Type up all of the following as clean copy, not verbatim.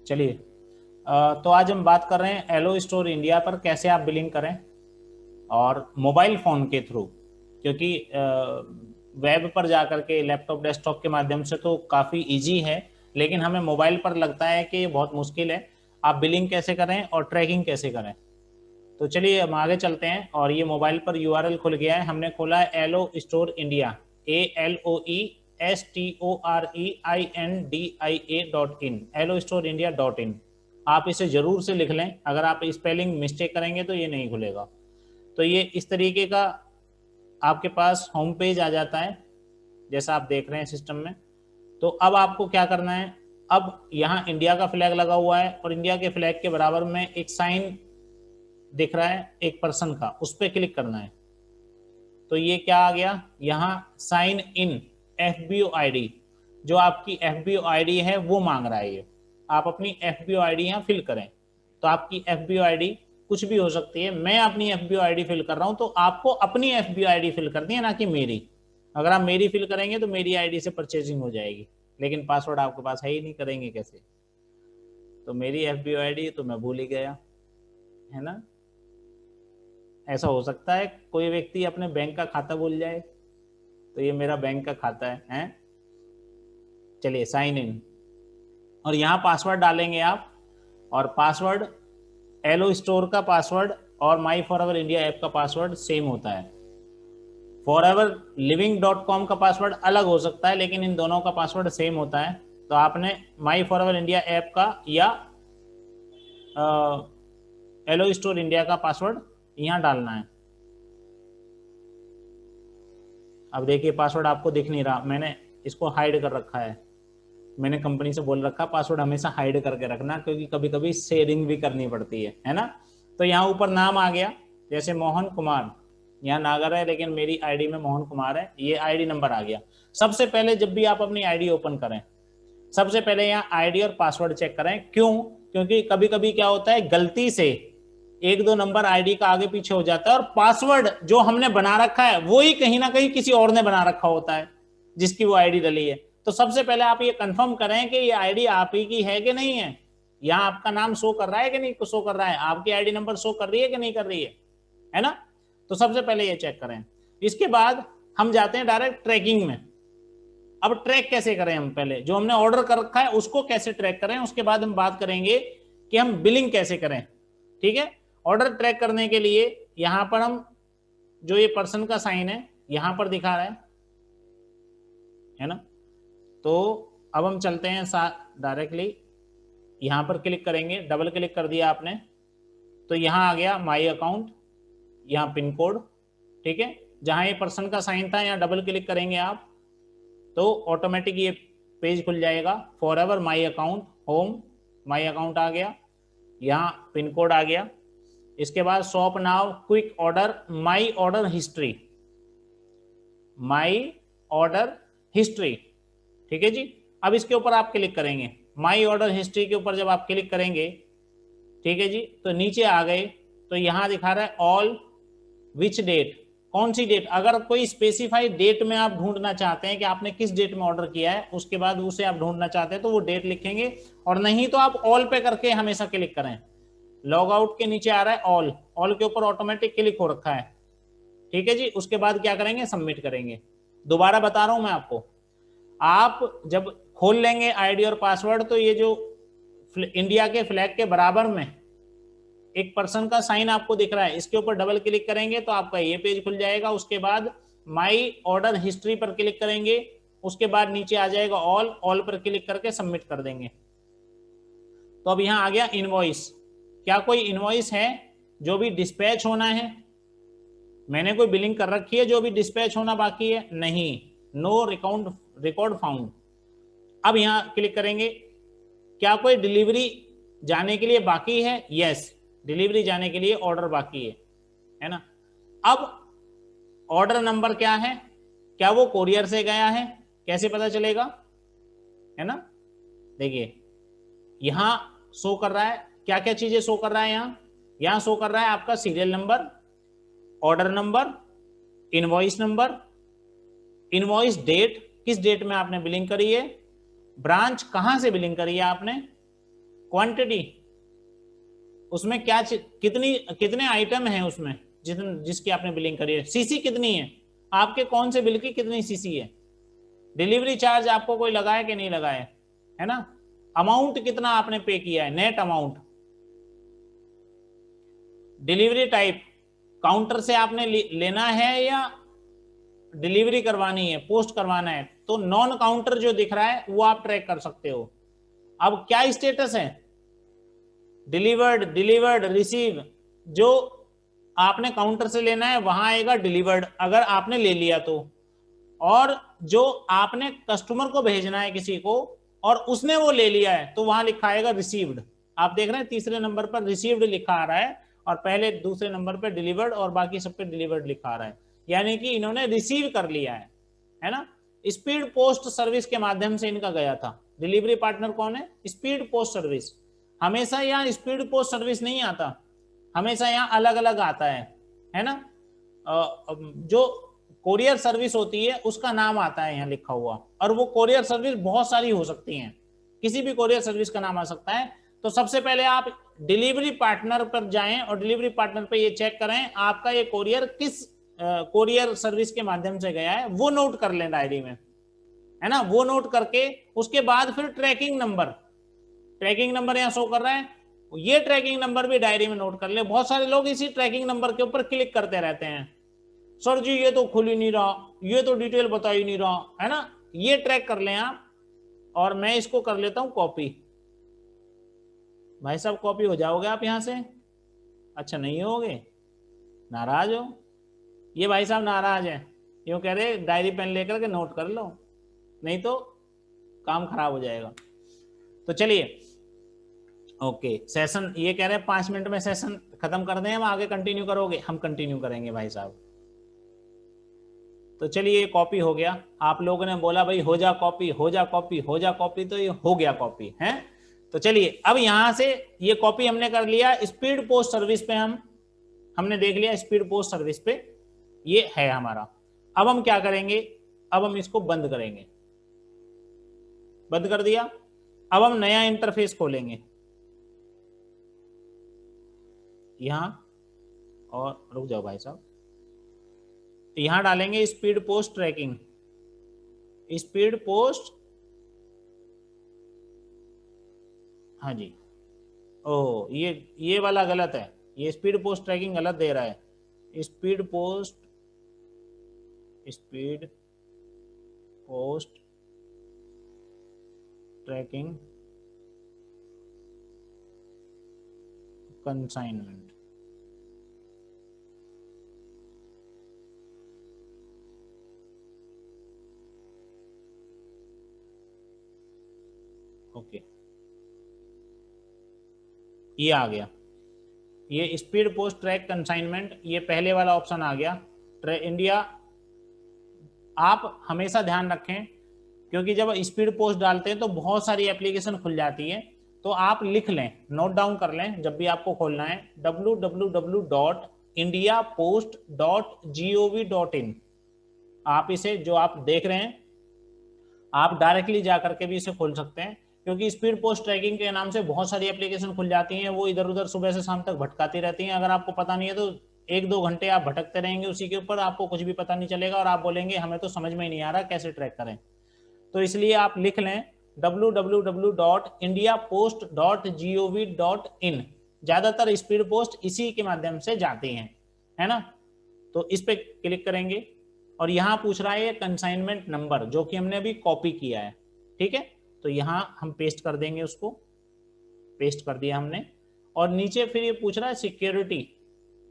चलिए, तो आज हम बात कर रहे हैं एलो स्टोर इंडिया पर कैसे आप बिलिंग करें और मोबाइल फ़ोन के थ्रू, क्योंकि वेब पर जा कर के लैपटॉप डेस्कटॉप के माध्यम से तो काफ़ी इजी है, लेकिन हमें मोबाइल पर लगता है कि ये बहुत मुश्किल है। आप बिलिंग कैसे करें और ट्रैकिंग कैसे करें। तो चलिए हम आगे चलते हैं। और ये मोबाइल पर यूआरएल खुल गया है, हमने खोला है aloe store India, ALOESTOREINDIA.in, aloe store India .in। आप इसे ज़रूर से लिख लें, अगर आप स्पेलिंग मिस्टेक करेंगे तो ये नहीं खुलेगा। तो ये इस तरीके का आपके पास होम पेज आ जाता है, जैसा आप देख रहे हैं सिस्टम में। तो अब आपको क्या करना है, अब यहाँ इंडिया का फ्लैग लगा हुआ है और इंडिया के फ्लैग के बराबर में एक साइन दिख रहा है एक पर्सन का, उस पर क्लिक करना है। तो ये क्या आ गया, यहाँ साइन इन FBO ID, जो आपकी FBO ID है वो मांग रहा है। ये आप अपनी FBO ID यहाँ फिल करें। तो आपकी FBO ID कुछ भी हो सकती है, मैं अपनी FBO ID फिल कर रहा हूँ, तो आपको अपनी FBO ID फिल करनी है, ना कि मेरी। अगर आप मेरी फिल करेंगे तो मेरी ID से परचेजिंग हो जाएगी, लेकिन पासवर्ड आपके पास है ही नहीं, करेंगे कैसे। तो मेरी FBO ID तो मैं भूल ही गया, है ना। ऐसा हो सकता है कोई व्यक्ति अपने बैंक का खाता भूल जाए, तो ये मेरा बैंक का खाता है। चलिए साइन इन, और यहाँ पासवर्ड डालेंगे आप। और पासवर्ड एलो स्टोर का पासवर्ड और माई फॉर एवर इंडिया ऐप का पासवर्ड सेम होता है। foreverliving.com का पासवर्ड अलग हो सकता है, लेकिन इन दोनों का पासवर्ड सेम होता है। तो आपने माई फॉर एवर इंडिया ऐप का या एलो स्टोर इंडिया का पासवर्ड यहाँ डालना है। अब देखिए पासवर्ड आपको दिख नहीं रहा, मैंने इसको हाइड कर रखा है। मैंने कंपनी से बोल रखा पासवर्ड हमेशा हाइड करके रखना, क्योंकि कभी कभी शेयरिंग भी करनी पड़ती है ना। तो यहाँ ऊपर नाम आ गया, जैसे मोहन कुमार, यहाँ नागर है लेकिन मेरी आईडी में मोहन कुमार है, ये आईडी नंबर आ गया। सबसे पहले जब भी आप अपनी आईडी ओपन करें, सबसे पहले यहाँ आईडी और पासवर्ड चेक करें। क्यों? क्योंकि कभी कभी क्या होता है, गलती से एक दो नंबर आईडी का आगे पीछे हो जाता है, और पासवर्ड जो हमने बना रखा है वो ही कहीं ना कहीं किसी और ने बना रखा होता है, जिसकी वो आईडी डली है। तो सबसे पहले आप ये कंफर्म करें कि ये आईडी आप ही की है कि नहीं है। यहाँ आपका नाम शो कर रहा है कि नहीं शो कर रहा है, आपकी आईडी नंबर शो कर रही है कि नहीं कर रही है ना। तो सबसे पहले ये चेक करें। इसके बाद हम जाते हैं डायरेक्ट ट्रैकिंग में। अब ट्रैक कैसे करें, हम पहले जो हमने ऑर्डर कर रखा है उसको कैसे ट्रैक करें, उसके बाद हम बात करेंगे कि हम बिलिंग कैसे करें। ठीक है, ऑर्डर ट्रैक करने के लिए यहां पर हम, जो ये पर्सन का साइन है यहां पर दिखा रहा है ना। तो अब हम चलते हैं डायरेक्टली यहां पर क्लिक करेंगे, डबल क्लिक कर दिया आपने, तो यहां आ गया माई अकाउंट, यहाँ पिन कोड। ठीक है, जहां ये पर्सन का साइन था यहाँ डबल क्लिक करेंगे आप, तो ऑटोमेटिक ये पेज खुल जाएगा। For ever my account, home my account आ गया, यहाँ पिन कोड आ गया। इसके बाद shop now quick order, my order history, my order history. ठीक है जी, अब इसके ऊपर आप क्लिक करेंगे, माई ऑर्डर हिस्ट्री के ऊपर जब आप क्लिक करेंगे, ठीक है जी, तो नीचे आ गए तो यहां दिखा रहा है ऑल विच डेट, कौन सी डेट। अगर कोई स्पेसिफाइड डेट में आप ढूंढना चाहते हैं कि आपने किस डेट में ऑर्डर किया है, उसके बाद उसे आप ढूंढना चाहते हैं तो वो डेट लिखेंगे, और नहीं तो आप ऑल पे करके हमेशा क्लिक करें। लॉग आउट के नीचे आ रहा है ऑल, ऑल के ऊपर ऑटोमेटिक क्लिक हो रखा है। ठीक है जी, उसके बाद क्या करेंगे, सबमिट करेंगे। दोबारा बता रहा हूं मैं आपको, आप जब खोल लेंगे आईडी और पासवर्ड, तो ये जो इंडिया के फ्लैग के बराबर में एक पर्सन का साइन आपको दिख रहा है, इसके ऊपर डबल क्लिक करेंगे तो आपका ये पेज खुल जाएगा। उसके बाद माई ऑर्डर हिस्ट्री पर क्लिक करेंगे, उसके बाद नीचे आ जाएगा ऑल, ऑल पर क्लिक करके सबमिट कर देंगे। तो अब यहां आ गया इनवॉइस। क्या कोई इनवॉइस है जो भी डिस्पैच होना है? मैंने कोई बिलिंग कर रखी है जो भी डिस्पैच होना बाकी है? नहीं, नो रिकॉर्ड फाउंड। अब यहां क्लिक करेंगे, क्या कोई डिलीवरी जाने के लिए बाकी है? यस, डिलीवरी जाने के लिए ऑर्डर बाकी है ना। अब ऑर्डर नंबर क्या है, क्या वो कोरियर से गया है, कैसे पता चलेगा, है ना। देखिए यहां शो कर रहा है, क्या क्या चीजें शो कर रहा है, यहां शो कर रहा है आपका serial number, order number, invoice number, invoice date, किस डेट में आपने बिलिंग करी है, ब्रांच कहां से बिलिंग करी है आपने, क्वांटिटी, उसमें क्या कितनी कितने आइटम हैं उसमें जिसकी आपने बिलिंग करी है, सीसी कितनी है, आपके कौन से बिल की कितनी सीसी है, डिलीवरी चार्ज आपको कोई लगा है कि नहीं लगा है ना, अमाउंट कितना आपने पे किया है, net amount, delivery type, counter से आपने लेना है या डिलीवरी करवानी है, पोस्ट करवाना है, तो नॉन काउंटर जो दिख रहा है वो आप ट्रैक कर सकते हो। अब क्या स्टेटस है, डिलीवर्ड, डिलीवर्ड, रिसीव, जो आपने काउंटर से लेना है वहां आएगा डिलीवर्ड अगर आपने ले लिया तो, और जो आपने कस्टमर को भेजना है किसी को और उसने वो ले लिया है तो वहां लिखा आएगा रिसीव्ड। आप देख रहे हैं तीसरे नंबर पर रिसीव्ड लिखा आ रहा है और पहले दूसरे नंबर पर डिलीवर्ड और बाकी सब पे डिलीवर्ड लिखा आ रहा है, यानी कि इन्होंने रिसीव कर लिया है ना। स्पीड पोस्ट सर्विस के माध्यम से इनका गया था। डिलीवरी पार्टनर कौन है, स्पीड पोस्ट सर्विस। हमेशा यहाँ स्पीड पोस्ट सर्विस नहीं आता, हमेशा यहाँ अलग अलग आता है ना। जो कोरियर सर्विस होती है उसका नाम आता है यहाँ लिखा हुआ, और वो कोरियर सर्विस बहुत सारी हो सकती हैं, किसी भी कोरियर सर्विस का नाम आ सकता है। तो सबसे पहले आप डिलीवरी पार्टनर पर जाएं और डिलीवरी पार्टनर पे ये चेक करें आपका ये कोरियर किस कोरियर सर्विस के माध्यम से गया है, वो नोट कर लें डायरी में, है ना। वो नोट करके उसके बाद फिर ट्रैकिंग नंबर यहाँ शो कर रहा है, ये ट्रैकिंग नंबर भी डायरी में नोट कर ले। बहुत सारे लोग इसी ट्रैकिंग नंबर के ऊपर क्लिक करते रहते हैं, सर जी ये तो खुल ही नहीं रहा, ये तो डिटेल बता ही नहीं रहा, है ना। ये ट्रैक कर लें आप, और मैं इसको कर लेता हूं कॉपी। भाई साहब कॉपी हो जाओगे आप यहां से, अच्छा नहीं होगे, नाराज हो, ये भाई साहब नाराज है, यूं कह रहे डायरी पेन लेकर के नोट कर लो, नहीं तो काम खराब हो जाएगा। तो चलिए ओके, सेशन ये कह रहे हैं 5 मिनट में सेशन खत्म कर दें, हम आगे कंटिन्यू करोगे, हम कंटिन्यू करेंगे भाई साहब। तो चलिए कॉपी हो गया, आप लोगों ने बोला भाई हो जा कॉपी, हो जा कॉपी, हो जा कॉपी, तो ये हो गया कॉपी है। तो चलिए अब यहां से ये कॉपी हमने कर लिया, स्पीड पोस्ट सर्विस पे हमने देख लिया, स्पीड पोस्ट सर्विस पे ये है हमारा। अब हम क्या करेंगे, अब हम इसको बंद करेंगे, बंद कर दिया। अब हम नया इंटरफेस खोलेंगे यहां, और रुक जाओ भाई साहब, यहां डालेंगे speed post tracking, speed post, हाँ जी, ओ ये वाला गलत है, ये स्पीड पोस्ट ट्रैकिंग गलत दे रहा है, speed post tracking consignment, okay ये आ गया, ये स्पीड पोस्ट ट्रैक कंसाइनमेंट, ये पहले वाला ऑप्शन आ गया इंडिया। आप हमेशा ध्यान रखें क्योंकि जब स्पीड पोस्ट डालते हैं तो बहुत सारी एप्लीकेशन खुल जाती है, तो आप लिख लें, नोट डाउन कर लें जब भी आपको खोलना है, www.indiapost.gov.in। आप इसे जो आप देख रहे हैं आप डायरेक्टली जा करके भी इसे खोल सकते हैं, क्योंकि स्पीड पोस्ट ट्रैकिंग के नाम से बहुत सारी एप्लीकेशन खुल जाती हैं, वो इधर उधर सुबह से शाम तक भटकाती रहती हैं। अगर आपको पता नहीं है तो 1-2 घंटे आप भटकते रहेंगे उसी के ऊपर, आपको कुछ भी पता नहीं चलेगा और आप बोलेंगे हमें तो समझ में ही नहीं आ रहा कैसे ट्रैक करें। तो इसलिए आप लिख लें www.indiapost.gov.in। ज्यादातर स्पीड पोस्ट इसी के माध्यम से जाती हैं, है ना। तो इस पे क्लिक करेंगे और यहाँ पूछ रहा है कंसाइनमेंट नंबर, जो कि हमने अभी कॉपी किया है, ठीक है। तो यहाँ हम पेस्ट कर देंगे, उसको पेस्ट कर दिया हमने। और नीचे फिर ये पूछ रहा है सिक्योरिटी,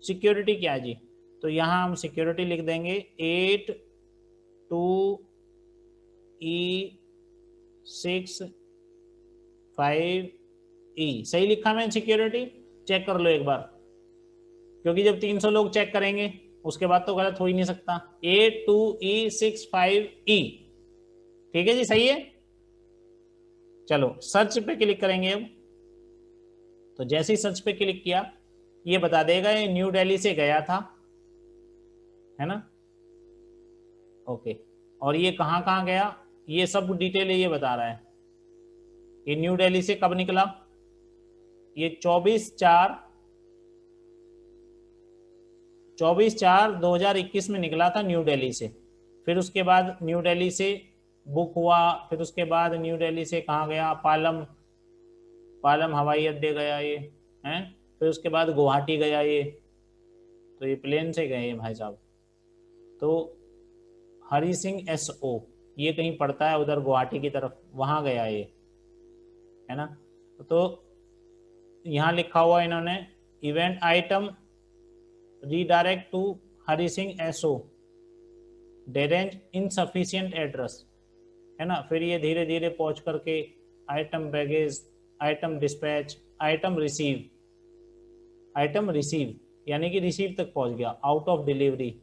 सिक्योरिटी क्या है जी, तो यहाँ हम सिक्योरिटी लिख देंगे 82E65E। सही लिखा मैं सिक्योरिटी, चेक कर लो एक बार, क्योंकि जब 300 लोग चेक करेंगे उसके बाद तो गलत हो ही नहीं सकता। 82E65E, ठीक है जी, सही है। चलो सर्च पे क्लिक करेंगे अब, तो जैसे ही सर्च पे क्लिक किया ये बता देगा ये न्यू दिल्ली से गया था, है ना, ओके। और ये कहाँ कहाँ गया ये सब डिटेल ये बता रहा है, ये न्यू दिल्ली से कब निकला, ये 24/4/2021 में निकला था न्यू दिल्ली से। फिर उसके बाद न्यू दिल्ली से बुक हुआ, फिर उसके बाद न्यू दिल्ली से कहाँ गया, पालम हवाई अड्डे गया ये हैं, फिर उसके बाद गुवाहाटी गया ये, तो ये प्लेन से गए भाई साहब। तो हरी सिंह SO ये कहीं पड़ता है उधर गुवाहाटी की तरफ, वहां गया ये, है ना। तो यहाँ लिखा हुआ इन्होंने event item redirect to Hari Singh SO derange insufficient address, है ना। फिर ये धीरे धीरे पहुंच करके item baggage, item dispatch, item receive यानी कि रिसीव तक पहुंच गया, out of delivery,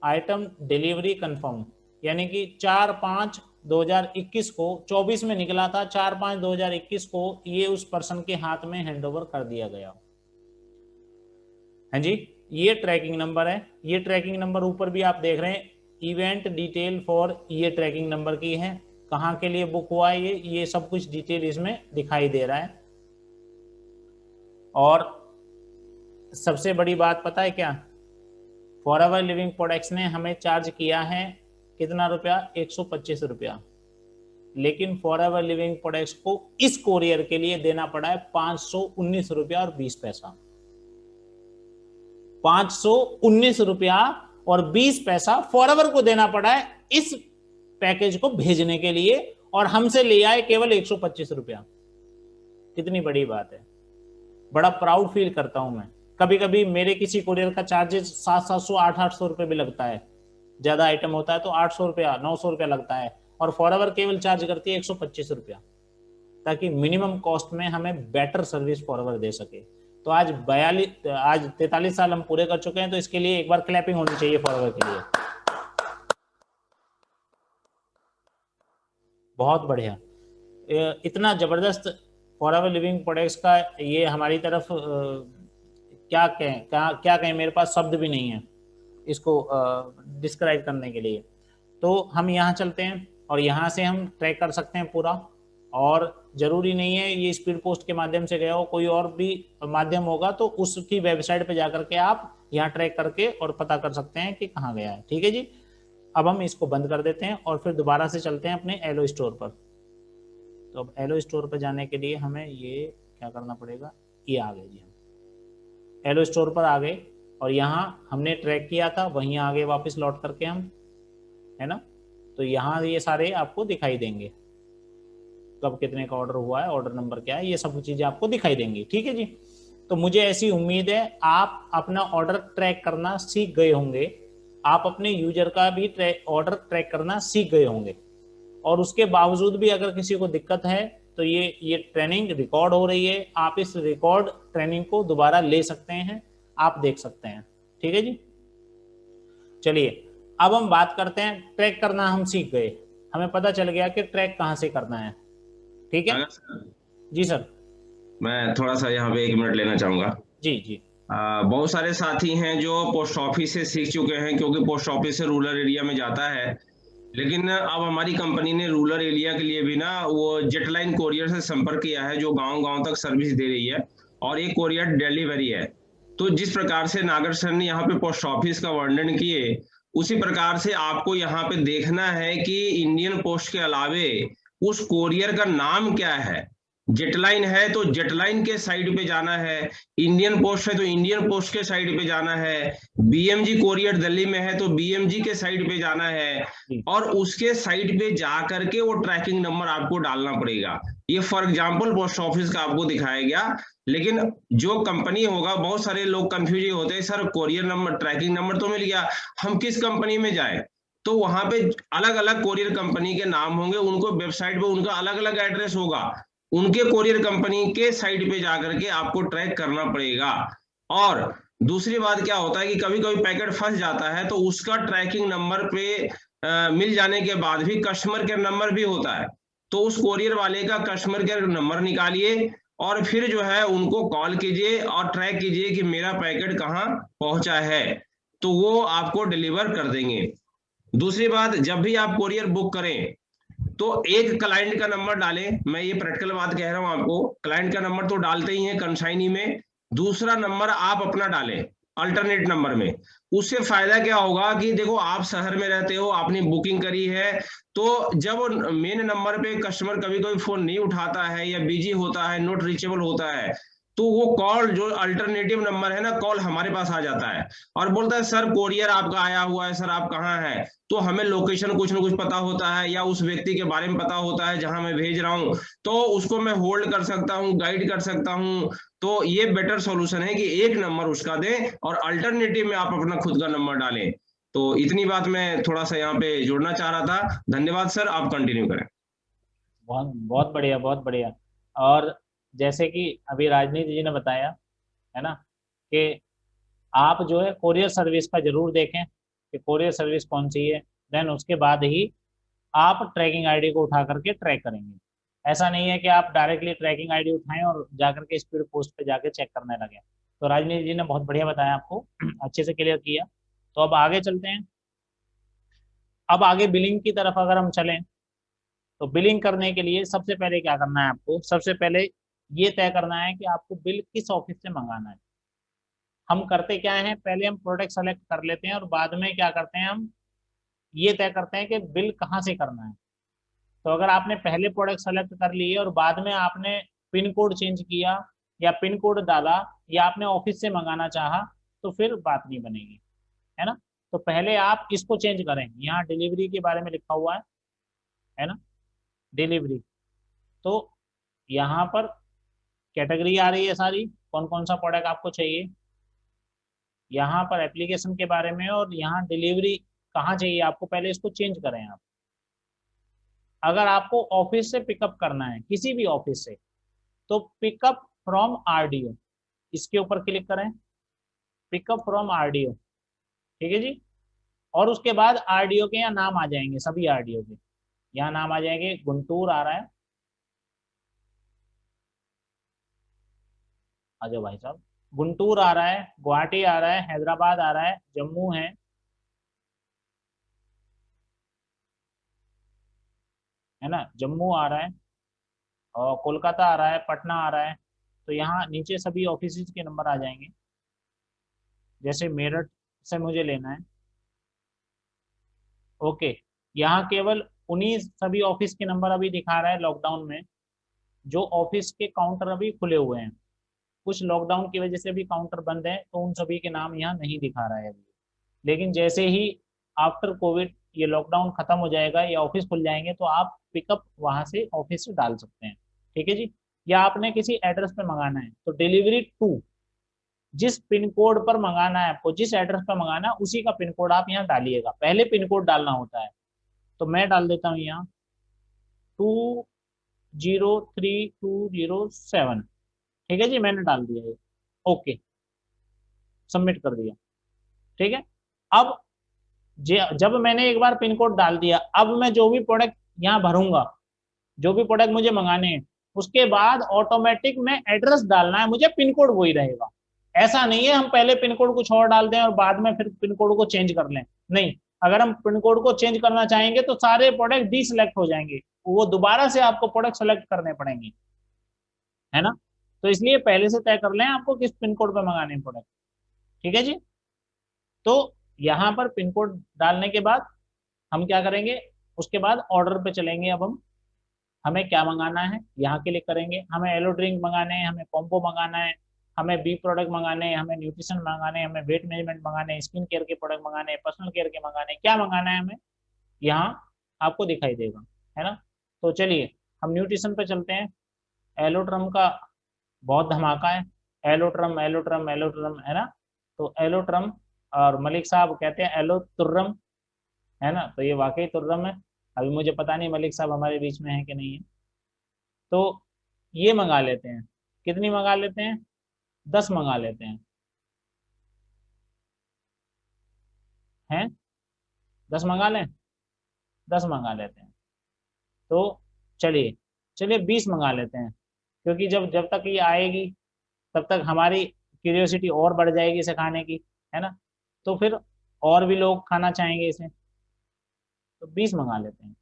item delivery confirm, यानी कि 4/5/2021 को, 24 में निकला था, 4/5/2021 को ये उस पर्सन के हाथ में हैंडओवर कर दिया गया। हाँ जी, ये ट्रैकिंग नंबर है। ये ट्रैकिंग नंबर ऊपर भी आप देख रहे हैं, इवेंट डिटेल फॉर, ये ट्रैकिंग नंबर की है, कहाँ के लिए बुक हुआ है ये सब कुछ डिटेल इसमें दिखाई दे रहा है। और सबसे बड़ी बात पता है क्या, फॉरएवर लिविंग प्रोडक्ट्स ने हमें चार्ज किया है कितना रुपया, 125 रुपया, लेकिन फॉरएवर लिविंग प्रोडक्ट्स को इस कोरियर के लिए देना पड़ा है 519 रुपया और 20 पैसा। 519 रुपया और 20 पैसा फॉरएवर को देना पड़ा है इस पैकेज को भेजने के लिए, और हमसे ले आए केवल 125 रुपया। कितनी बड़ी बात है, बड़ा प्राउड फील करता हूं मैं। कभी कभी मेरे किसी कोरियर का चार्जेस 700 800 रुपये भी लगता है, ज्यादा आइटम होता है तो 800 रुपया 900 रुपया लगता है, और फॉरएवर केवल चार्ज करती है 125 रुपया, ताकि मिनिमम कॉस्ट में हमें बेटर सर्विस फॉरएवर दे सके। तो आज 43 साल हम पूरे कर चुके हैं, तो इसके लिए एक बार क्लैपिंग होनी चाहिए फॉरएवर के लिए। बहुत बढ़िया, इतना जबरदस्त फॉरएवर लिविंग प्रोडक्ट्स का ये हमारी तरफ क्या कहें, मेरे पास शब्द भी नहीं है इसको डिस्क्राइब करने के लिए। तो हम यहाँ चलते हैं और यहाँ से हम ट्रैक कर सकते हैं पूरा, और जरूरी नहीं है ये स्पीड पोस्ट के माध्यम से गया हो, कोई और भी माध्यम होगा तो उसकी वेबसाइट पे जाकर के आप यहाँ ट्रैक करके और पता कर सकते हैं कि कहाँ गया है। ठीक है जी, अब हम इसको बंद कर देते हैं और फिर दोबारा से चलते हैं अपने एलो स्टोर पर। तो अब एलो स्टोर पर जाने के लिए हमें ये क्या करना पड़ेगा, ये आ गए जी, हम एलो स्टोर पर आ गए और यहाँ हमने ट्रैक किया था वहीं आ गए वापस लौट करके हम, है ना। तो यहाँ ये सारे आपको दिखाई देंगे, कब कितने का ऑर्डर हुआ है, ऑर्डर नंबर क्या है, ये सब चीज़ें आपको दिखाई देंगी। ठीक है जी, तो मुझे ऐसी उम्मीद है आप अपना ऑर्डर ट्रैक करना सीख गए होंगे, आप अपने यूजर का भी ऑर्डर ट्रैक करना सीख गए होंगे, और उसके बावजूद भी अगर किसी को दिक्कत है तो ये ट्रेनिंग रिकॉर्ड हो रही है, आप इस रिकॉर्ड ट्रेनिंग को दोबारा ले सकते हैं, आप देख सकते हैं। ठीक है जी, चलिए अब हम बात करते हैं, ट्रैक करना हम सीख गए, हमें पता चल गया कि ट्रैक कहाँ से करना है। ठीक है जी सर, मैं थोड़ा सा यहाँ पे 1 मिनट लेना चाहूंगा। जी जी। बहुत सारे साथी हैं जो पोस्ट ऑफिस से सीख चुके हैं, क्योंकि पोस्ट ऑफिस से रूरल एरिया में जाता है, लेकिन अब हमारी कंपनी ने रूरल एरिया के लिए भी ना वो जेटलाइन कोरियर से संपर्क किया है, जो गांव-गांव तक सर्विस दे रही है, और एक कोरियर डिलीवरी है। तो जिस प्रकार से नागर सर ने यहाँ पे पोस्ट ऑफिस का वर्णन किए, उसी प्रकार से आपको यहाँ पे देखना है कि इंडियन पोस्ट के अलावे उस कोरियर का नाम क्या है। जेटलाइन है तो जेटलाइन के साइड पे जाना है, इंडियन पोस्ट है तो इंडियन पोस्ट के साइड पे जाना है, बीएमजी कोरियर दिल्ली में है तो बीएमजी के साइड पे जाना है, और उसके साइड पे जा करके वो ट्रैकिंग नंबर आपको डालना पड़ेगा। ये फॉर एग्जांपल पोस्ट ऑफिस का आपको दिखाया गया, लेकिन जो कंपनी होगा, बहुत सारे लोग कंफ्यूज होते हैं, sir courier number tracking number तो मिल गया, हम किस कंपनी में जाए। तो वहां पे अलग अलग कोरियर कंपनी के नाम होंगे, उनको वेबसाइट पे उनका अलग अलग एड्रेस होगा, उनके कोरियर कंपनी के साइट पे जाकर के आपको ट्रैक करना पड़ेगा। और दूसरी बात क्या होता है कि कभी कभी पैकेट फंस जाता है, तो उसका ट्रैकिंग नंबर पे मिल जाने के बाद भी कस्टमर केयर नंबर भी होता है, तो उस कोरियर वाले का कस्टमर केयर नंबर निकालिए और फिर जो है उनको कॉल कीजिए और ट्रैक कीजिए कि मेरा पैकेट कहाँ पहुंचा है, तो वो आपको डिलीवर कर देंगे। दूसरी बात, जब भी आप कोरियर बुक करें तो एक क्लाइंट का नंबर डालें, मैं ये प्रैक्टिकल बात कह रहा हूं आपको, क्लाइंट का नंबर तो डालते ही हैं कंसाइनी में, दूसरा नंबर आप अपना डालें अल्टरनेट नंबर में। उससे फायदा क्या होगा कि देखो आप शहर में रहते हो, आपने बुकिंग करी है, तो जब मेन नंबर पे कस्टमर कभी कभी फोन नहीं उठाता है या बिजी होता है, नॉट रीचेबल होता है, तो वो कॉल जो अल्टरनेटिव नंबर है ना, कॉल हमारे पास आ जाता है और बोलता है सर कोरियर आपका आया हुआ है, सर आप कहाँ हैं। तो हमें लोकेशन कुछ ना कुछ पता होता है या उस व्यक्ति के बारे में पता होता है जहां मैं भेज रहा हूँ, तो उसको मैं होल्ड कर सकता हूँ, गाइड कर सकता हूँ। तो ये बेटर सॉल्यूशन है कि एक नंबर उसका दें और अल्टरनेटिव में आप अपना खुद का नंबर डालें। तो इतनी बात मैं थोड़ा सा यहाँ पे जोड़ना चाह रहा था। धन्यवाद सर, आप कंटिन्यू करें। बहुत बहुत बढ़िया, बहुत बढ़िया। और जैसे कि अभी राजनीति जी ने बताया, है ना, कि आप जो है कोरियर सर्विस का जरूर देखें कि कोरियर सर्विस कौन सी है, देन उसके बाद ही आप ट्रैकिंग आईडी को उठा करके ट्रैक करेंगे। ऐसा नहीं है कि आप डायरेक्टली ट्रैकिंग आईडी उठाएं और जाकर के स्पीड पोस्ट पे जाके चेक करने लगे। तो राजनीति जी ने बहुत बढ़िया बताया आपको, अच्छे से क्लियर किया। तो अब आगे चलते हैं। अब आगे बिलिंग की तरफ अगर हम चलें, तो बिलिंग करने के लिए सबसे पहले क्या करना है आपको, सबसे पहले ये तय करना है कि आपको बिल किस ऑफिस से मंगाना है। हम करते क्या है, पहले हम प्रोडक्ट सेलेक्ट कर लेते हैं और बाद में क्या करते हैं, हम ये तय करते हैं कि बिल कहाँ से करना है। तो अगर आपने पहले प्रोडक्ट सेलेक्ट कर लिए और बाद में आपने पिन कोड चेंज किया या पिन कोड डाला या आपने ऑफिस से मंगाना चाहा, तो फिर बात नहीं बनेगी, है ना। तो पहले आप इसको चेंज करें। यहाँ डिलीवरी के बारे में लिखा हुआ है ना, डिलीवरी। तो यहाँ पर कैटेगरी आ रही है सारी, कौन कौन सा प्रोडक्ट आपको चाहिए, यहाँ पर एप्लीकेशन के बारे में, और यहाँ डिलीवरी कहाँ चाहिए आपको, पहले इसको चेंज करें आप। अगर आपको ऑफिस से पिकअप करना है, किसी भी ऑफिस से, तो पिकअप फ्रॉम आरडीओ, इसके ऊपर क्लिक करें, पिकअप फ्रॉम आरडीओ। ठीक है जी। और उसके बाद आरडीओ के यहाँ नाम आ जाएंगे, सभी आरडीओ के यहाँ नाम आ जाएंगे। गुंटूर आ रहा है, आ जाओ भाई साहब। गुंटूर आ रहा है, गुवाहाटी आ रहा है, हैदराबाद आ रहा है, जम्मू है ना, जम्मू आ रहा है, और कोलकाता आ रहा है, पटना आ रहा है। तो यहाँ नीचे सभी ऑफिस के नंबर आ जाएंगे। जैसे मेरठ से मुझे लेना है, ओके, यहाँ केवल उन्हीं सभी ऑफिस के नंबर अभी दिखा रहा है लॉकडाउन में, जो ऑफिस के काउंटर अभी खुले हुए हैं। कुछ लॉकडाउन की वजह से भी काउंटर बंद है, तो उन सभी के नाम यहाँ नहीं दिखा रहा है अभी। लेकिन जैसे ही आफ्टर कोविड ये लॉकडाउन खत्म हो जाएगा या ऑफिस खुल जाएंगे, तो आप पिकअप वहां से ऑफिस से डाल सकते हैं। ठीक है जी। या आपने किसी एड्रेस पे मंगाना है, तो डिलीवरी टू, जिस पिन कोड पर मंगाना है आपको, जिस एड्रेस पर मंगाना है उसी का पिन कोड आप यहाँ डालिएगा। पहले पिन कोड डालना होता है। तो मैं डाल देता हूँ यहाँ 203207। ठीक है जी, मैंने डाल दिया ये, ओके, सबमिट कर दिया। ठीक है। अब जब मैंने एक बार पिन कोड डाल दिया, अब मैं जो भी प्रोडक्ट यहाँ भरूंगा, जो भी प्रोडक्ट मुझे मंगाने हैं, उसके बाद ऑटोमेटिक में एड्रेस डालना है मुझे, पिन कोड वही रहेगा। ऐसा नहीं है हम पहले पिन कोड कुछ और डाल दें और बाद में फिर पिन कोड को चेंज कर लें, नहीं। अगर हम पिन कोड को चेंज करना चाहेंगे तो सारे प्रोडक्ट डी सिलेक्ट हो जाएंगे, वो दोबारा से आपको प्रोडक्ट सेलेक्ट करने पड़ेंगे, है ना। तो इसलिए पहले से तय कर लें आपको किस पिन कोड पर मंगाने हैं प्रोडक्ट। ठीक है जी। तो यहाँ पर पिन कोड डालने के बाद हम क्या करेंगे, उसके बाद ऑर्डर पे चलेंगे। अब हम, हमें क्या मंगाना है यहाँ क्लिक करेंगे। हमें एलो ड्रिंक मंगाने हैं, हमें कॉम्बो मंगाना है, हमें बी प्रोडक्ट मंगाने हैं, हमें न्यूट्रिशन मंगाने हैं, हमें वेट मैनेजमेंट मंगाने हैं, स्किन केयर के प्रोडक्ट मंगाने हैं, पर्सनल केयर के मंगाने हैं, क्या मंगाना है हमें यहाँ आपको दिखाई देगा, है ना। तो चलिए हम न्यूट्रिशन पे चलते हैं। एलोट्रम का बहुत धमाका है, एलोट्रम एलोट्रम एलोट्रम, है ना। तो एलोट्रम, और मलिक साहब कहते हैं एलो तुर्रम, है ना। तो ये वाकई तुर्रम है। अभी मुझे पता नहीं मलिक साहब हमारे बीच में है कि नहीं है। तो ये मंगा लेते हैं। कितनी मंगा लेते हैं, 10 मंगा लेते हैं 10 मंगा लें, 10 मंगा लेते हैं। तो चलिए, चलिए 20 मंगा लेते हैं, क्योंकि जब जब तक ये आएगी तब तक हमारी क्यूरियोसिटी और बढ़ जाएगी इसे खाने की, है ना। तो फिर और भी लोग खाना चाहेंगे इसे, तो 20 मंगा लेते हैं।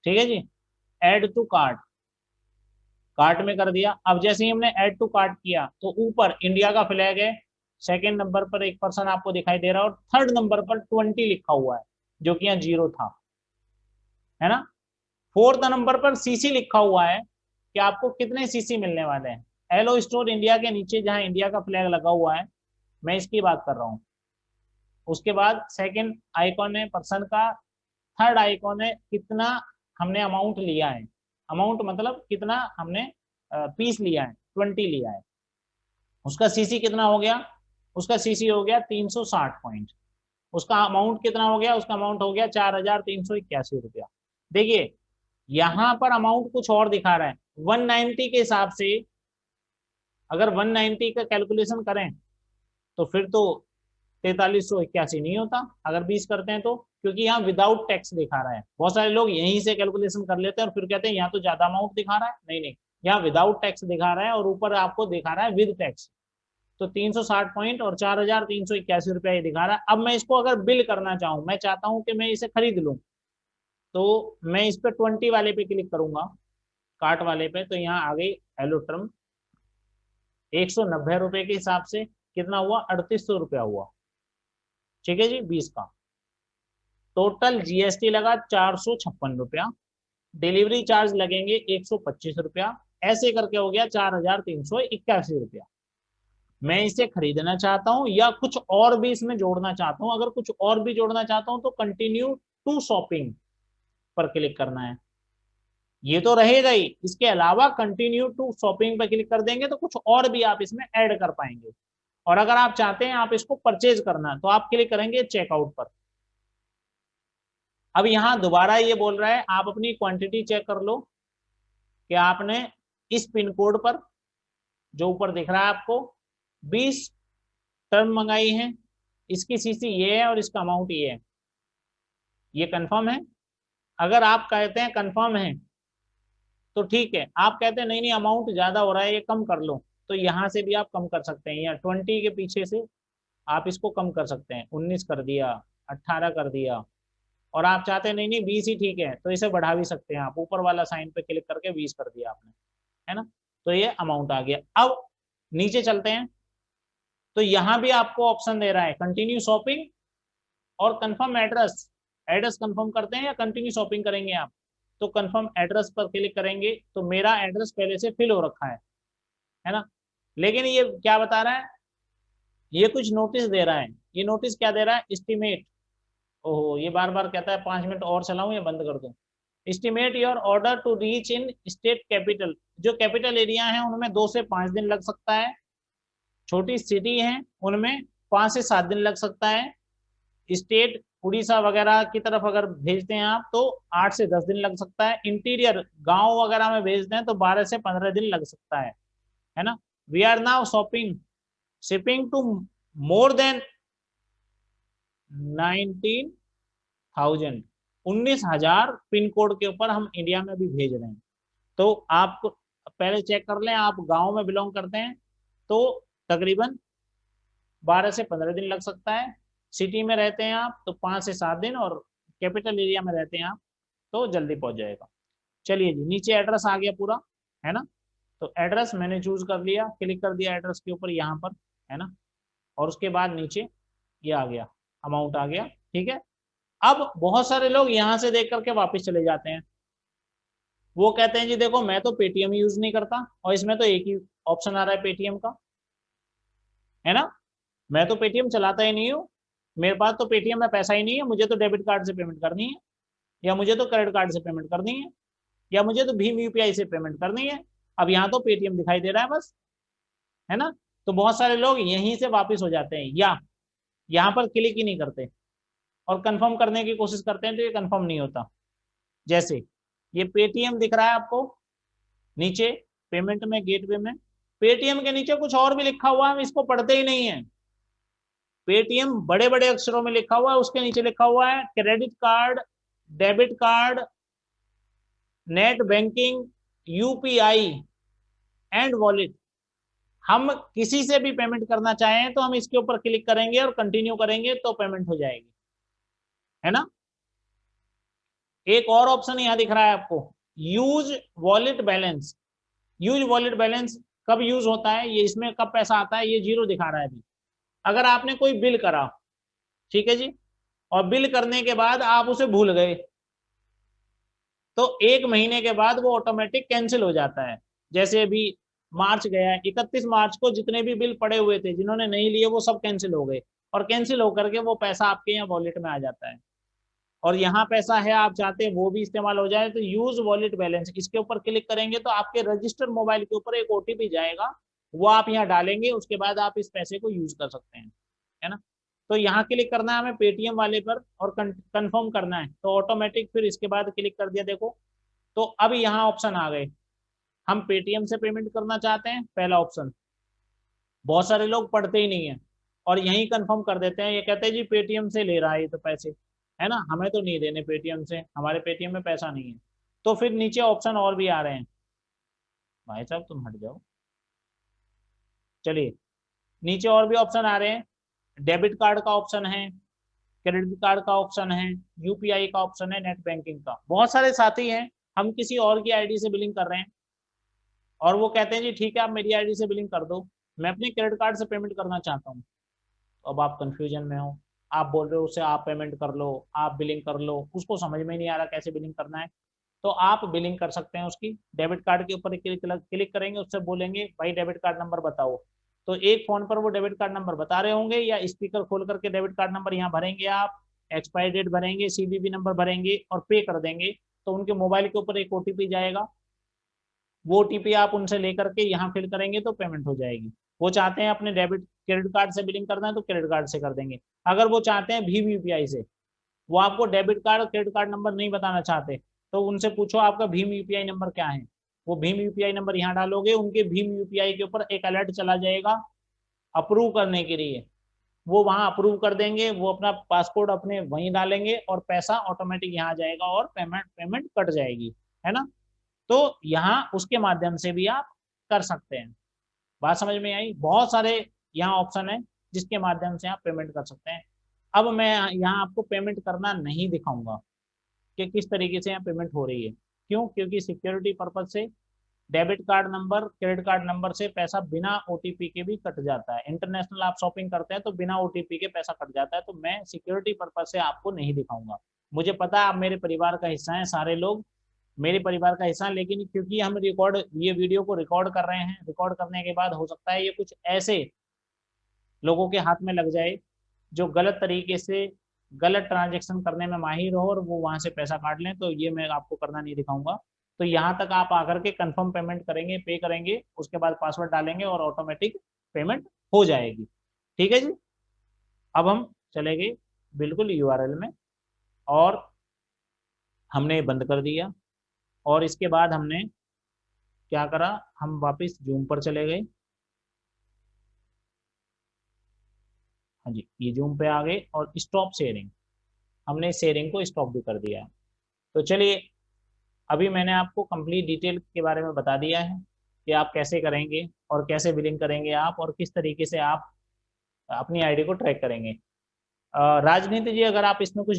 ठीक है जी। ऐड टू कार्ट, कार्ट में कर दिया। अब जैसे ही हमने ऐड टू कार्ट किया तो ऊपर इंडिया का फ्लैग है, सेकंड नंबर पर एक पर्सन आपको दिखाई दे रहा है और थर्ड नंबर पर 20 लिखा हुआ है जो कि यहाँ 0 था, है ना। फोर्थ नंबर पर सीसी लिखा हुआ है कि आपको कितने सीसी मिलने वाले हैं। एलो स्टोर इंडिया के नीचे जहां इंडिया का फ्लैग लगा हुआ है, मैं इसकी बात कर रहा हूँ। उसके बाद सेकंड आइकॉन है पर्सन का, थर्ड आइकॉन है कितना हमने अमाउंट लिया है, अमाउंट मतलब कितना हमने पीस लिया है, 20 लिया है। उसका सीसी कितना हो गया, उसका सीसी हो गया 360 पॉइंट। उसका अमाउंट कितना हो गया, उसका अमाउंट हो गया 4,381 रुपया। देखिए यहां पर अमाउंट कुछ और दिखा रहा है, 190 के हिसाब से अगर 190 का कैलकुलेशन करें तो फिर तो 4381 नहीं होता अगर 20 करते हैं तो, क्योंकि यहाँ विदाउट टैक्स दिखा रहा है। बहुत सारे लोग यहीं से कैलकुलेशन कर लेते हैं और फिर कहते हैं यहाँ तो ज्यादा अमाउंट दिखा रहा है। नहीं नहीं, यहाँ विदाउट टैक्स दिखा रहा है और ऊपर आपको दिखा रहा है विद टैक्स। तो 360 पॉइंट और 4,381 रुपया ये दिखा रहा है। अब मैं इसको अगर बिल करना चाहूँ, मैं चाहता हूँ कि मैं इसे खरीद लूँ, तो मैं इस पे 20 वाले पे क्लिक करूंगा, कार्ट वाले पे, तो यहाँ आ गई एलो टर्म। 190 रुपए के हिसाब से कितना हुआ, 3800 रुपया हुआ। ठीक है जी, 20 का टोटल जीएसटी लगा 456 रुपया, डिलीवरी चार्ज लगेंगे 125 रुपया, ऐसे करके हो गया 4,381 रुपया। मैं इसे खरीदना चाहता हूं या कुछ और भी इसमें जोड़ना चाहता हूं। अगर कुछ और भी जोड़ना चाहता हूं तो कंटिन्यू टू शॉपिंग पर क्लिक करना है। ये तो रहेगा ही, इसके अलावा कंटिन्यू टू शॉपिंग पर क्लिक कर देंगे तो कुछ और भी आप इसमें ऐड कर पाएंगे। और अगर आप चाहते हैं आप इसको परचेज करना तो आप क्लिक करेंगे चेकआउट पर। अब यहां दोबारा ये बोल रहा है आप अपनी क्वांटिटी चेक कर लो कि आपने इस पिन कोड पर जो ऊपर दिख रहा है आपको 20 टर्म मंगाई है, इसकी सीसी ये है और इसका अमाउंट ये है, ये कंफर्म है। अगर आप कहते हैं कंफर्म है तो ठीक है, आप कहते हैं नहीं नहीं अमाउंट ज्यादा हो रहा है ये कम कर लो, तो यहां से भी आप कम कर सकते हैं, या 20 के पीछे से आप इसको कम कर सकते हैं, 19 कर दिया, 18 कर दिया। और आप चाहते हैं नहीं नहीं 20 ही ठीक है तो इसे बढ़ा भी सकते हैं आप, ऊपर वाला साइन पे क्लिक करके 20 कर दिया आपने, है ना। तो ये अमाउंट आ गया। अब नीचे चलते हैं तो यहां भी आपको ऑप्शन दे रहा है कंटिन्यू शॉपिंग और कंफर्म एड्रेस। एड्रेस कंफर्म करते हैं या कंटिन्यू शॉपिंग करेंगे आप, तो कंफर्म एड्रेस पर क्लिक करेंगे तो मेरा एड्रेस पहले से फिल हो रखा है ना। लेकिन ये क्या बता रहा है, ये कुछ नोटिस दे रहा है। ये नोटिस क्या दे रहा है, एस्टिमेट, ओहो ये बार बार कहता है 5 मिनट और चलाऊं या बंद कर दूं। Estimate your order to reach in state capital, जो कैपिटल एरिया है उनमें 2 से 5 दिन लग सकता है, छोटी सिटी है उनमें 5 से 7 दिन लग सकता है, स्टेट उड़ीसा वगैरह की तरफ अगर भेजते हैं आप तो 8 से 10 दिन लग सकता है, इंटीरियर गांव वगैरह में भेजते हैं तो 12 से 15 दिन लग सकता है ना। We are now shopping shipping to more than 19,000 pin code के ऊपर हम इंडिया में भी भेज रहे हैं। तो आप पहले चेक कर लें, आप गांव में बिलोंग करते हैं तो तकरीबन 12 से 15 दिन लग सकता है, सिटी में रहते हैं आप तो 5 से 7 दिन, और कैपिटल एरिया में रहते हैं आप तो जल्दी पहुंच जाएगा। चलिए जी, नीचे एड्रेस आ गया पूरा, है ना। तो एड्रेस मैंने चूज कर लिया, क्लिक कर दिया एड्रेस के ऊपर यहाँ पर, है ना। और उसके बाद नीचे ये आ गया, अमाउंट आ गया, ठीक है। अब बहुत सारे लोग यहाँ से देख करके वापस चले जाते हैं, वो कहते हैं जी देखो मैं तो पेटीएम यूज नहीं करता और इसमें तो एक ही ऑप्शन आ रहा है पेटीएम का, है ना। मैं तो पेटीएम चलाता ही नहीं हूँ, मेरे पास तो पेटीएम में पैसा ही नहीं है, मुझे तो डेबिट कार्ड से पेमेंट करनी है, या मुझे तो क्रेडिट कार्ड से पेमेंट करनी है, या मुझे तो भीम यूपीआई से पेमेंट करनी है। अब यहाँ तो पेटीएम दिखाई दे रहा है बस, है ना। तो बहुत सारे लोग यहीं से वापिस हो जाते हैं या यहाँ पर क्लिक ही नहीं करते और कंफर्म करने की कोशिश करते हैं तो ये कंफर्म नहीं होता। जैसे ये पेटीएम दिख रहा है आपको नीचे पेमेंट में, गेटवे में, पेटीएम के नीचे कुछ और भी लिखा हुआ है, हम इसको पढ़ते ही नहीं है। पेटीएम बड़े बड़े अक्षरों में लिखा हुआ है, उसके नीचे लिखा हुआ है credit card, debit card, net banking, UPI and wallet. हम किसी से भी पेमेंट करना चाहें तो हम इसके ऊपर क्लिक करेंगे और कंटिन्यू करेंगे तो पेमेंट हो जाएगी, है ना। एक और ऑप्शन यहां दिख रहा है आपको, use wallet balance. Use wallet balance कब यूज होता है, ये इसमें कब पैसा आता है, ये जीरो दिखा रहा है अभी। अगर आपने कोई बिल करा, ठीक है जी, और बिल करने के बाद आप उसे भूल गए, तो 1 महीने के बाद वो ऑटोमेटिक कैंसिल हो जाता है। जैसे अभी मार्च गया है, 31 मार्च को जितने भी बिल पड़े हुए थे जिन्होंने नहीं लिए वो सब कैंसिल हो गए, और कैंसिल होकर के वो पैसा आपके यहाँ वॉलेट में आ जाता है। और यहाँ पैसा है, आप चाहते हैं वो भी इस्तेमाल हो जाए, तो यूज वॉलेट बैलेंस, इसके ऊपर क्लिक करेंगे तो आपके रजिस्टर्ड मोबाइल के ऊपर एक ओटीपी जाएगा, वो आप यहाँ डालेंगे, उसके बाद आप इस पैसे को यूज कर सकते हैं, है ना। तो यहाँ क्लिक करना है हमें पेटीएम वाले पर और कंफर्म करना है, तो ऑटोमेटिक फिर इसके बाद क्लिक कर दिया देखो, तो अब यहाँ ऑप्शन आ गए। हम पेटीएम से पेमेंट करना चाहते हैं, पहला ऑप्शन। बहुत सारे लोग पढ़ते ही नहीं है और यहीं कंफर्म कर देते हैं, ये कहते हैं जी पेटीएम से ले रहा है ये तो पैसे, है ना, हमें तो नहीं देने पेटीएम से, हमारे पेटीएम में पैसा नहीं है। तो फिर नीचे ऑप्शन और भी आ रहे हैं, भाई साहब तुम हट जाओ, चलिए नीचे और भी ऑप्शन आ रहे हैं। डेबिट कार्ड का ऑप्शन है, क्रेडिट कार्ड का ऑप्शन है, यूपीआई का ऑप्शन है, नेट बैंकिंग का। बहुत सारे साथी हैं, हम किसी और की आईडी से बिलिंग कर रहे हैं और वो कहते हैं जी ठीक है आप मेरी आईडी से बिलिंग कर दो, मैं अपने क्रेडिट कार्ड से पेमेंट करना चाहता हूँ। तो अब आप कंफ्यूजन में हो, आप बोल रहे हो उससे आप पेमेंट कर लो, आप बिलिंग कर लो, उसको समझ में नहीं आ रहा कैसे बिलिंग करना है। तो आप बिलिंग कर सकते हैं उसकी, डेबिट कार्ड के ऊपर क्लिक करेंगे, उससे बोलेंगे भाई डेबिट कार्ड नंबर बताओ, तो एक फोन पर वो डेबिट कार्ड नंबर बता रहे होंगे, या स्पीकर खोल करके डेबिट कार्ड नंबर यहाँ भरेंगे, आप एक्सपायरी डेट भरेंगे, सीवीवी नंबर भरेंगे और पे कर देंगे, तो उनके मोबाइल के ऊपर एक ओटीपी जाएगा, वो ओटीपी आप उनसे लेकर के यहाँ फिल करेंगे तो पेमेंट हो जाएगी। वो चाहते हैं अपने डेबिट क्रेडिट कार्ड से बिलिंग करना है तो क्रेडिट कार्ड से कर देंगे। अगर वो चाहते हैं भीम यूपीआई से, वो आपको डेबिट कार्ड और क्रेडिट कार्ड नंबर नहीं बताना चाहते, तो उनसे पूछो आपका भीम यूपीआई नंबर क्या है, वो भीम यूपीआई नंबर यहाँ डालोगे, उनके भीम यूपीआई के ऊपर एक अलर्ट चला जाएगा अप्रूव करने के लिए, वो वहां अप्रूव कर देंगे, वो अपना पासपोर्ट अपने वहीं डालेंगे और पैसा ऑटोमेटिक यहाँ आ जाएगा और पेमेंट पेमेंट कट जाएगी, है ना। तो यहाँ उसके माध्यम से भी आप कर सकते हैं। बात समझ में आई, बहुत सारे यहाँ ऑप्शन है जिसके माध्यम से आप पेमेंट कर सकते हैं। अब मैं यहाँ आपको पेमेंट करना नहीं दिखाऊंगा कि किस तरीके से यहाँ पेमेंट हो रही है, क्यों, क्योंकि सिक्योरिटी पर्पज से debit card number credit card number से पैसा बिना ओटीपी के भी कट जाता है, इंटरनेशनल आप शॉपिंग करते हैं तो बिना ओटीपी के पैसा कट जाता है, तो मैं सिक्योरिटी पर्पज से आपको नहीं दिखाऊंगा। मुझे पता है आप मेरे परिवार का हिस्सा हैं, सारे लोग मेरे परिवार का हिस्सा, लेकिन क्योंकि हम ये वीडियो को रिकॉर्ड कर रहे हैं, रिकॉर्ड करने के बाद हो सकता है ये कुछ ऐसे लोगों के हाथ में लग जाए जो गलत तरीके से गलत ट्रांजेक्शन करने में माहिर हो और वो वहां से पैसा काट लें, तो ये मैं आपको करना नहीं दिखाऊंगा। तो यहाँ तक आप आकर के कंफर्म पेमेंट करेंगे, पे करेंगे, उसके बाद पासवर्ड डालेंगे और ऑटोमेटिक पेमेंट हो जाएगी, ठीक है जी। अब हम चले गए बिल्कुल यूआरएल में और हमने बंद कर दिया, और इसके बाद हमने क्या करा, हम वापस जूम पर चले गए, हाँ जी ये जूम पे आ गए और स्टॉप शेयरिंग, हमने शेयरिंग को स्टॉप भी कर दिया है। तो चलिए अभी मैंने आपको कंप्लीट डिटेल के बारे में बता दिया है कि आप कैसे करेंगे और कैसे बिलिंग करेंगे आप, और किस तरीके से आप अपनी आईडी को ट्रैक करेंगे। राजनीति जी अगर आप इसमें कुछ